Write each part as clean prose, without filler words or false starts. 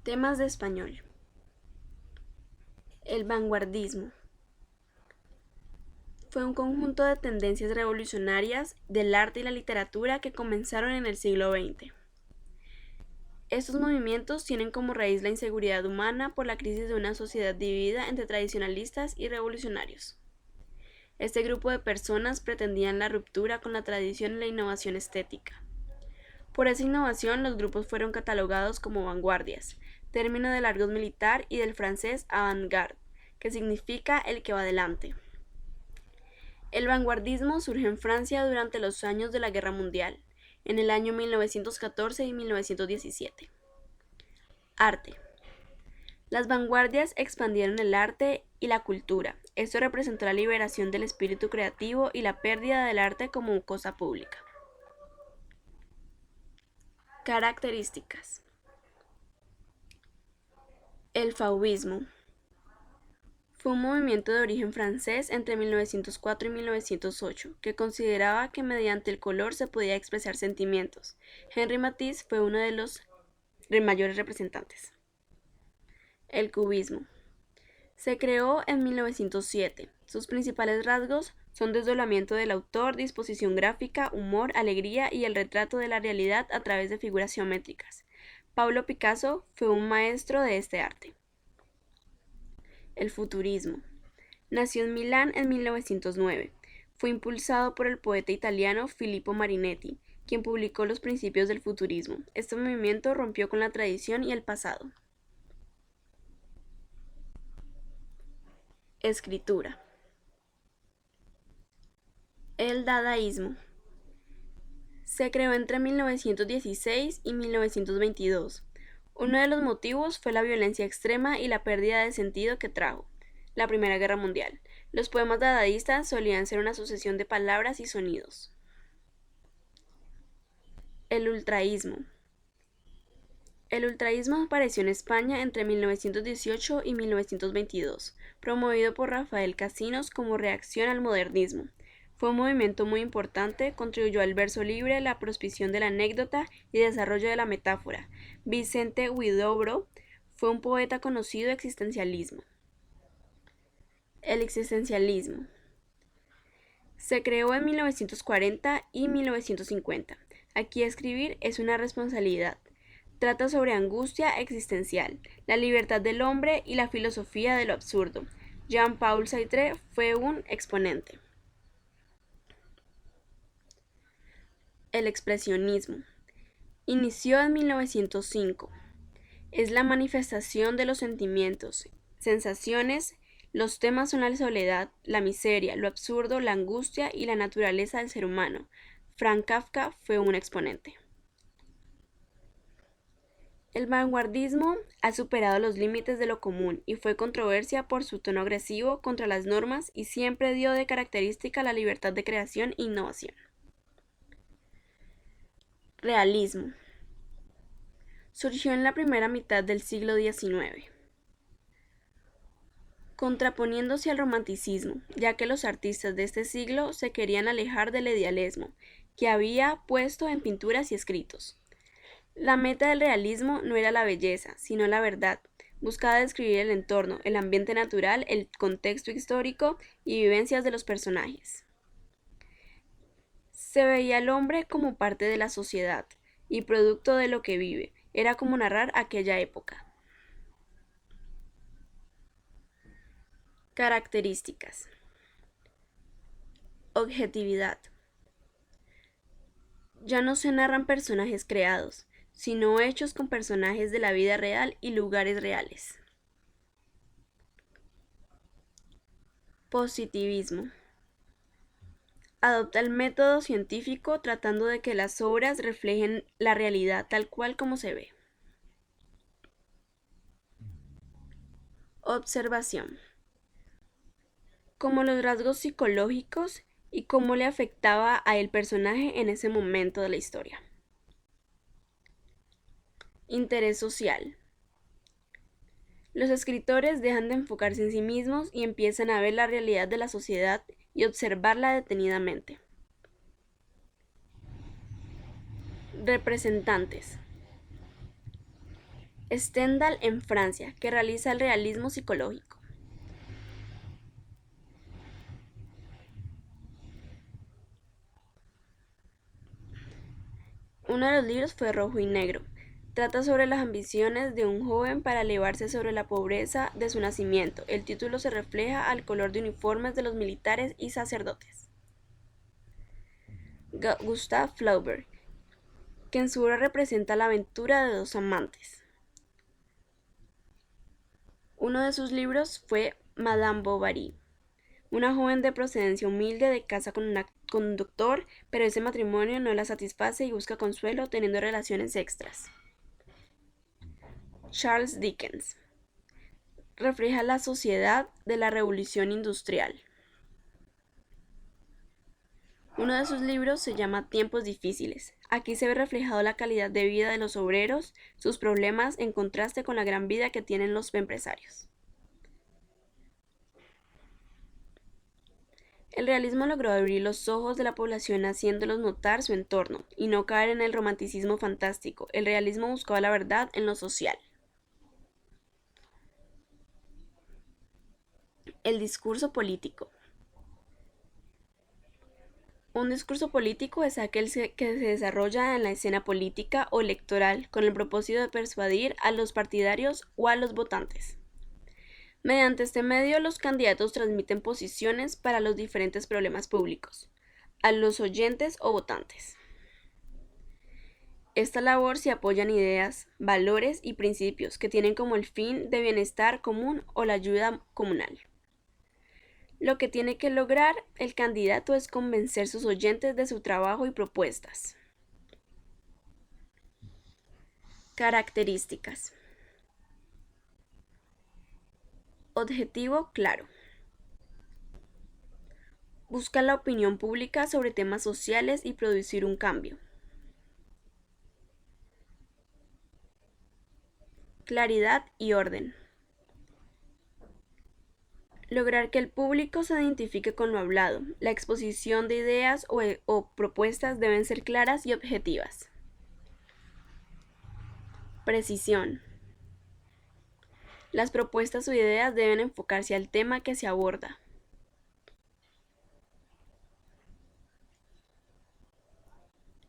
Temas de español. El vanguardismo fue un conjunto de tendencias revolucionarias del arte y la literatura que comenzaron en el siglo XX. Estos movimientos tienen como raíz la inseguridad humana por la crisis de una sociedad dividida entre tradicionalistas y revolucionarios. Este grupo de personas pretendían la ruptura con la tradición y la innovación estética. Por esa innovación, los grupos fueron catalogados como vanguardias, término del argot militar y del francés avant-garde, que significa el que va adelante. El vanguardismo surge en Francia durante los años de la Guerra Mundial, en el año 1914 y 1917. Arte. Las vanguardias expandieron el arte y la cultura. Esto representó la liberación del espíritu creativo y la pérdida del arte como cosa pública. Características. El fauvismo fue un movimiento de origen francés entre 1904 y 1908 que consideraba que mediante el color se podía expresar sentimientos. Henri Matisse fue uno de los mayores representantes. El cubismo se creó en 1907. Sus principales rasgos son desdoblamiento del autor, disposición gráfica, humor, alegría y el retrato de la realidad a través de figuras geométricas. Pablo Picasso fue un maestro de este arte. El futurismo. Nació en Milán en 1909. Fue impulsado por el poeta italiano Filippo Marinetti, quien publicó los principios del futurismo. Este movimiento rompió con la tradición y el pasado. Escritura. El dadaísmo se creó entre 1916 y 1922. Uno de los motivos fue la violencia extrema y la pérdida de sentido que trajo la Primera Guerra Mundial. Los poemas dadaístas solían ser una sucesión de palabras y sonidos. El ultraísmo. El ultraísmo apareció en España entre 1918 y 1922, promovido por Rafael Casinos como reacción al modernismo. Fue un movimiento muy importante, contribuyó al verso libre, la proscripción de la anécdota y desarrollo de la metáfora. Vicente Huidobro fue un poeta conocido existencialismo. El existencialismo se creó en 1940 y 1950. Aquí escribir es una responsabilidad. Trata sobre angustia existencial, la libertad del hombre y la filosofía de lo absurdo. Jean-Paul Sartre fue un exponente. El expresionismo inició en 1905. Es la manifestación de los sentimientos, sensaciones. Los temas son la soledad, la miseria, lo absurdo, la angustia y la naturaleza del ser humano. Franz Kafka fue un exponente. El vanguardismo ha superado los límites de lo común y fue controversia por su tono agresivo contra las normas y siempre dio de característica la libertad de creación e innovación. Realismo. Surgió en la primera mitad del siglo XIX, contraponiéndose al romanticismo, ya que los artistas de este siglo se querían alejar del idealismo que había puesto en pinturas y escritos. La meta del realismo no era la belleza, sino la verdad. Buscaba describir el entorno, el ambiente natural, el contexto histórico y vivencias de los personajes. Se veía al hombre como parte de la sociedad y producto de lo que vive. Era como narrar aquella época. Características. Objetividad. Ya no se narran personajes creados, sino hechos con personajes de la vida real y lugares reales. Positivismo. Adopta el método científico tratando de que las obras reflejen la realidad tal cual como se ve. Observación. Como los rasgos psicológicos y cómo le afectaba a el personaje en ese momento de la historia. Interés social. Los escritores dejan de enfocarse en sí mismos y empiezan a ver la realidad de la sociedad y observarla detenidamente. Representantes. Stendhal en Francia, que realiza el realismo psicológico. Uno de los libros fue Rojo y Negro. Trata sobre las ambiciones de un joven para elevarse sobre la pobreza de su nacimiento. El título se refleja al color de uniformes de los militares y sacerdotes. Gustave Flaubert, que en su obra representa la aventura de dos amantes. Uno de sus libros fue Madame Bovary, una joven de procedencia humilde de casa con un doctor, pero ese matrimonio no la satisface y busca consuelo teniendo relaciones extras. Charles Dickens refleja la sociedad de la Revolución Industrial. Uno de sus libros se llama Tiempos difíciles. Aquí se ve reflejado la calidad de vida de los obreros, sus problemas en contraste con la gran vida que tienen los empresarios. El realismo logró abrir los ojos de la población haciéndolos notar su entorno y no caer en el romanticismo fantástico. El realismo buscaba la verdad en lo social. El discurso político. Un discurso político es aquel que se desarrolla en la escena política o electoral con el propósito de persuadir a los partidarios o a los votantes. Mediante este medio, los candidatos transmiten posiciones para los diferentes problemas públicos a los oyentes o votantes. Esta labor se apoya en ideas, valores y principios que tienen como el fin de bienestar común o la ayuda comunal. Lo que tiene que lograr el candidato es convencer a sus oyentes de su trabajo y propuestas. Características. Objetivo claro. Busca la opinión pública sobre temas sociales y producir un cambio. Claridad y orden. Lograr que el público se identifique con lo hablado. La exposición de ideas o propuestas deben ser claras y objetivas. Precisión. Las propuestas o ideas deben enfocarse al tema que se aborda.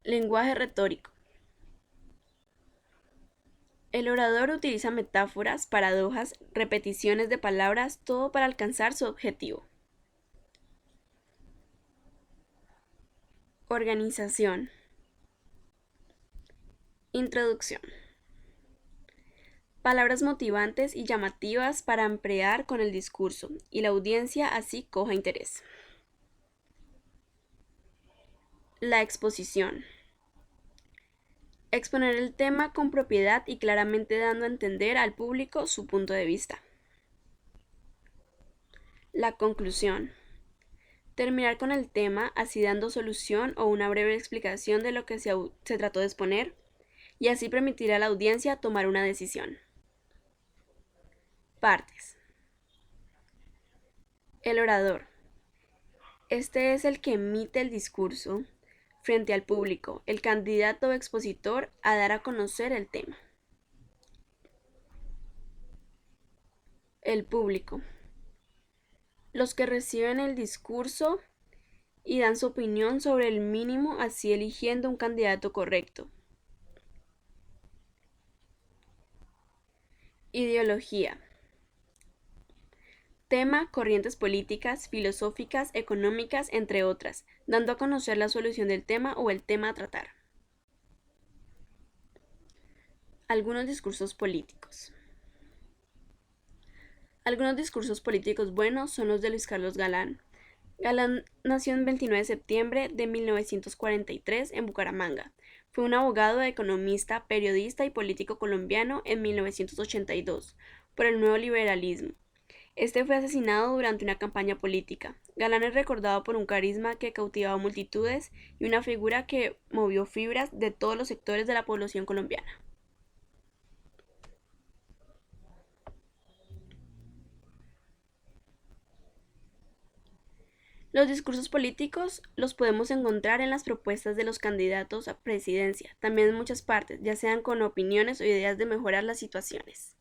Lenguaje retórico. El orador utiliza metáforas, paradojas, repeticiones de palabras, todo para alcanzar su objetivo. Organización. Introducción. Palabras motivantes y llamativas para emplear con el discurso y la audiencia así coja interés. La exposición. Exponer el tema con propiedad y claramente dando a entender al público su punto de vista. La conclusión. Terminar con el tema así dando solución o una breve explicación de lo que se trató de exponer y así permitir a la audiencia tomar una decisión. Partes. El orador. Este es el que emite el discurso frente al público, el candidato o expositor a dar a conocer el tema. El público. Los que reciben el discurso y dan su opinión sobre el mínimo, así eligiendo un candidato correcto. Ideología. Tema, corrientes políticas, filosóficas, económicas, entre otras, dando a conocer la solución del tema o el tema a tratar. Algunos discursos políticos. Algunos discursos políticos buenos son los de Luis Carlos Galán. Galán nació el 29 de septiembre de 1943 en Bucaramanga. Fue un abogado, economista, periodista y político colombiano en 1982 por el nuevo liberalismo. Este fue asesinado durante una campaña política. Galán es recordado por un carisma que cautivaba multitudes y una figura que movió fibras de todos los sectores de la población colombiana. Los discursos políticos los podemos encontrar en las propuestas de los candidatos a presidencia, también en muchas partes, ya sean con opiniones o ideas de mejorar las situaciones.